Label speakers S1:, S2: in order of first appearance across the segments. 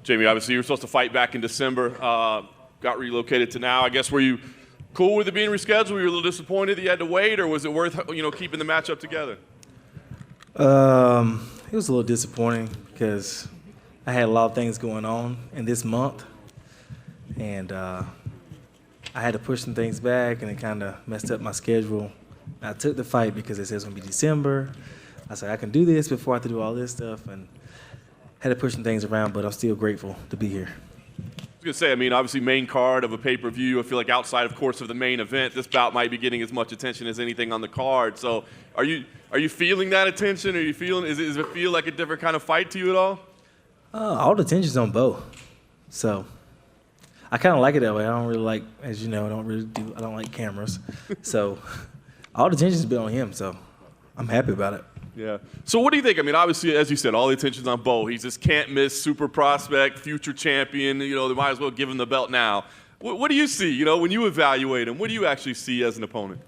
S1: Jamie, obviously you were supposed to fight back in December, got relocated to now. I guess were you cool with it being rescheduled? Were you a little disappointed that you had to wait, or was it worth keeping the matchup together?
S2: It was a little disappointing because I had a lot of things going on in this month, and I had to push some things back, and it kind of messed up my schedule. I took the fight because it said it's going to be December. I said I can do this before I have to do all this stuff, and had to push some things around, but I'm still grateful to be here.
S1: I was going to say, I mean, obviously main card of a pay-per-view. I feel like outside, of course, of the main event, this bout might be getting as much attention as anything on the card. So are you feeling that attention? Does it feel like a different kind of fight to you at all?
S2: All the attention's on Bo. So I kind of like it that way. I don't really like, as you know, I don't like cameras. So all the attention's been on him, so I'm happy about it.
S1: Yeah. So what do you think? I mean, obviously, as you said, all the attention's on Bo. He's this can't-miss super prospect, future champion. They might as well give him the belt now. What do you see, when you evaluate him? What do you actually see as an opponent?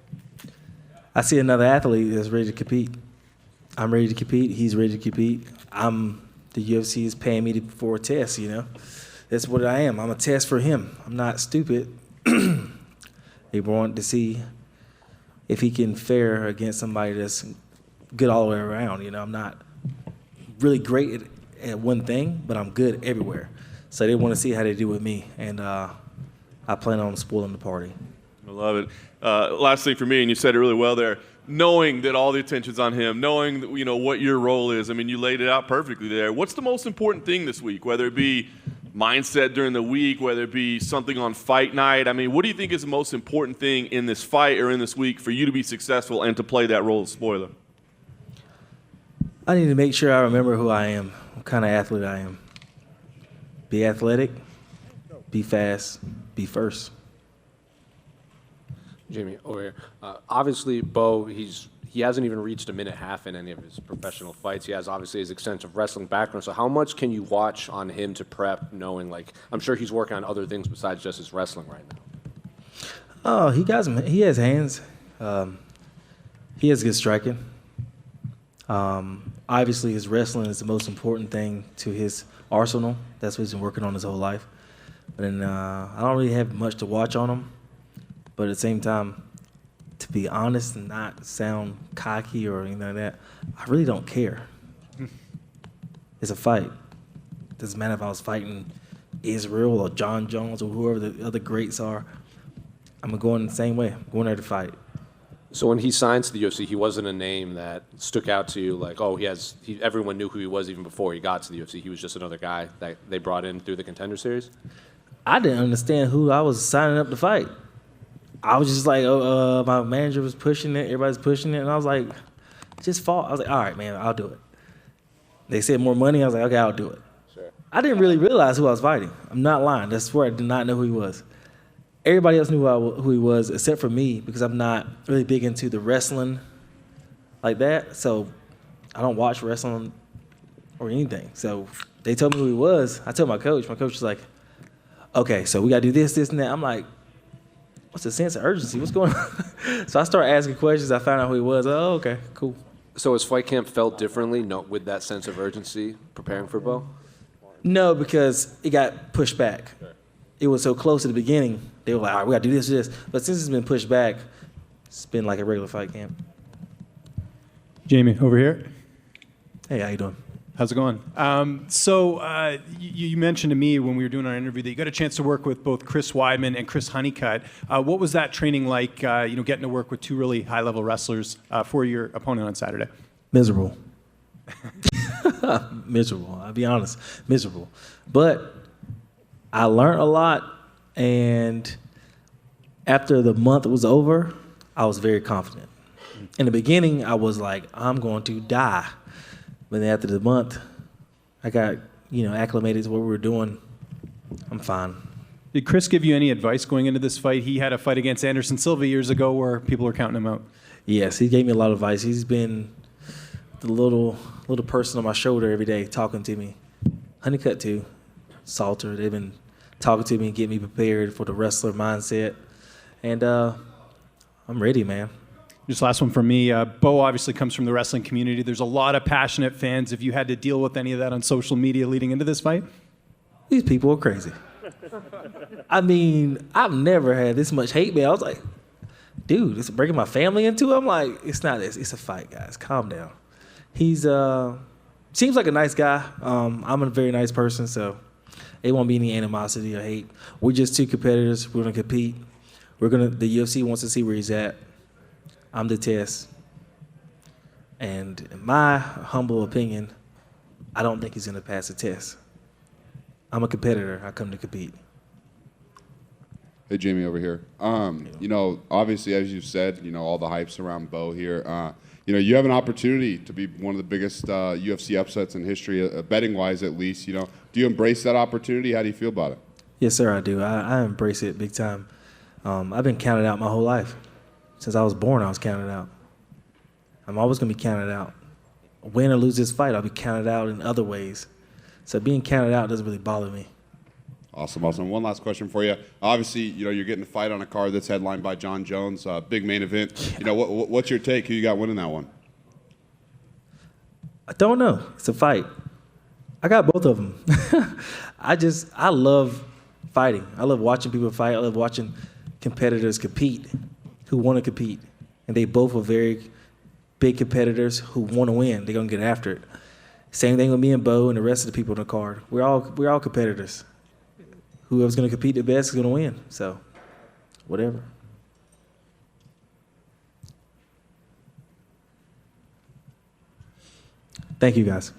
S2: I see another athlete that's ready to compete. I'm ready to compete. He's ready to compete. The UFC is paying me for a test, That's what I am. I'm a test for him. I'm not stupid. They want to see if he can fare against somebody that's good all the way around. I'm not really great at one thing, but I'm good everywhere. So they want to see how they do with me, and I plan on spoiling the party.
S1: I love it. Last thing for me, and you said it really well there, knowing that all the attention's on him, knowing that, what your role is. I mean, you laid it out perfectly there. What's the most important thing this week, whether it be mindset during the week, whether it be something on fight night? I mean, what do you think is the most important thing in this fight or in this week for you to be successful and to play that role of spoiler?
S2: I need to make sure I remember who I am, what kind of athlete I am. Be athletic, be fast, be first.
S3: Jamie, over here. Obviously, Bo, he hasn't even reached a minute half in any of his professional fights. He has obviously his extensive wrestling background. So how much can you watch on him to prep, knowing, I'm sure he's working on other things besides just his wrestling right now?
S2: Oh, he has hands. He has good striking. Obviously, his wrestling is the most important thing to his arsenal. That's what he's been working on his whole life. But then I don't really have much to watch on him. But at the same time, to be honest and not sound cocky or anything like that, I really don't care. It's a fight. Doesn't matter if I was fighting Israel or John Jones or whoever the other greats are. I'm going the same way. I'm going there to fight.
S3: So when he signed to the UFC, he wasn't a name that stuck out to you everyone knew who he was even before he got to the UFC. He was just another guy that they brought in through the Contender Series?
S2: I didn't understand who I was signing up to fight. I was just like, my manager was pushing it, everybody's pushing it, and I was like, just fall. I was like, all right, man, I'll do it. They said more money. I was like, okay, I'll do it.
S3: Sure.
S2: I didn't really realize who I was fighting. I'm not lying. I swear I did not know who he was. Everybody else knew who he was except for me because I'm not really big into the wrestling like that. So I don't watch wrestling or anything. So they told me who he was. I told my coach. My coach was like, okay, so we got to do this, this, and that. I'm like, what's the sense of urgency? What's going on? So I started asking questions. I found out who he was. Oh, okay, cool.
S3: So has fight camp felt differently with that sense of urgency preparing for Bo?
S2: No, because it got pushed back. It was so close at the beginning. They were like, all right, we got to do this, this. But since it's been pushed back, it's been like a regular fight camp.
S4: Jamie, over here.
S2: Hey, how you doing?
S4: How's it going? You mentioned to me when we were doing our interview that you got a chance to work with both Chris Weidman and Chris Honeycutt. What was that training like, getting to work with two really high-level wrestlers for your opponent on Saturday?
S2: Miserable. Miserable. I'll be honest. Miserable. But I learned a lot, and after the month was over, I was very confident. In the beginning, I was like, I'm going to die. But then after the month, I got, acclimated to what we were doing. I'm fine.
S4: Did Chris give you any advice going into this fight? He had a fight against Anderson Silva years ago where people were counting him out.
S2: Yes, he gave me a lot of advice. He's been the little person on my shoulder every day talking to me. Honeycutt too, Salter. They've been talking to me and getting me prepared for the wrestler mindset. And I'm ready, man.
S4: Just last one from me. Bo obviously comes from the wrestling community. There's a lot of passionate fans. Have you had to deal with any of that on social media leading into this fight?
S2: these people are crazy. I mean, I've never had this much hate mail. I was like, dude, it's breaking my family into it. I'm like, it's not this. It's a fight, guys. Calm down. He's seems like a nice guy. I'm a very nice person, so it won't be any animosity or hate. We're just two competitors. We're gonna compete. The UFC wants to see where he's at. I'm the test. And in my humble opinion, I don't think he's gonna pass the test. I'm a competitor. I come to compete.
S5: Hey, Jamie, over here. You know, obviously, as you said, you know, all the hype's around Bo here. You know, you have an opportunity to be one of the biggest UFC upsets in history, betting-wise at least. You know, do you embrace that opportunity? How do you feel about it?
S2: Yes, sir, I do. I embrace it big time. I've been counted out my whole life. Since I was born, I was counted out. I'm always going to be counted out. Win or lose this fight, I'll be counted out in other ways. So being counted out doesn't really bother me.
S5: Awesome, awesome. One last question for you. Obviously, you know, you're getting a fight on a card that's headlined by John Jones, big main event. You know, what's your take? Who you got winning that one?
S2: I don't know. It's a fight. I got both of them. I love fighting. I love watching people fight. I love watching competitors compete who want to compete. And they both are very big competitors who want to win. They're going to get after it. Same thing with me and Bo and the rest of the people on the card. We're all competitors. Whoever's going to compete the best is going to win. So, whatever. Thank you, guys.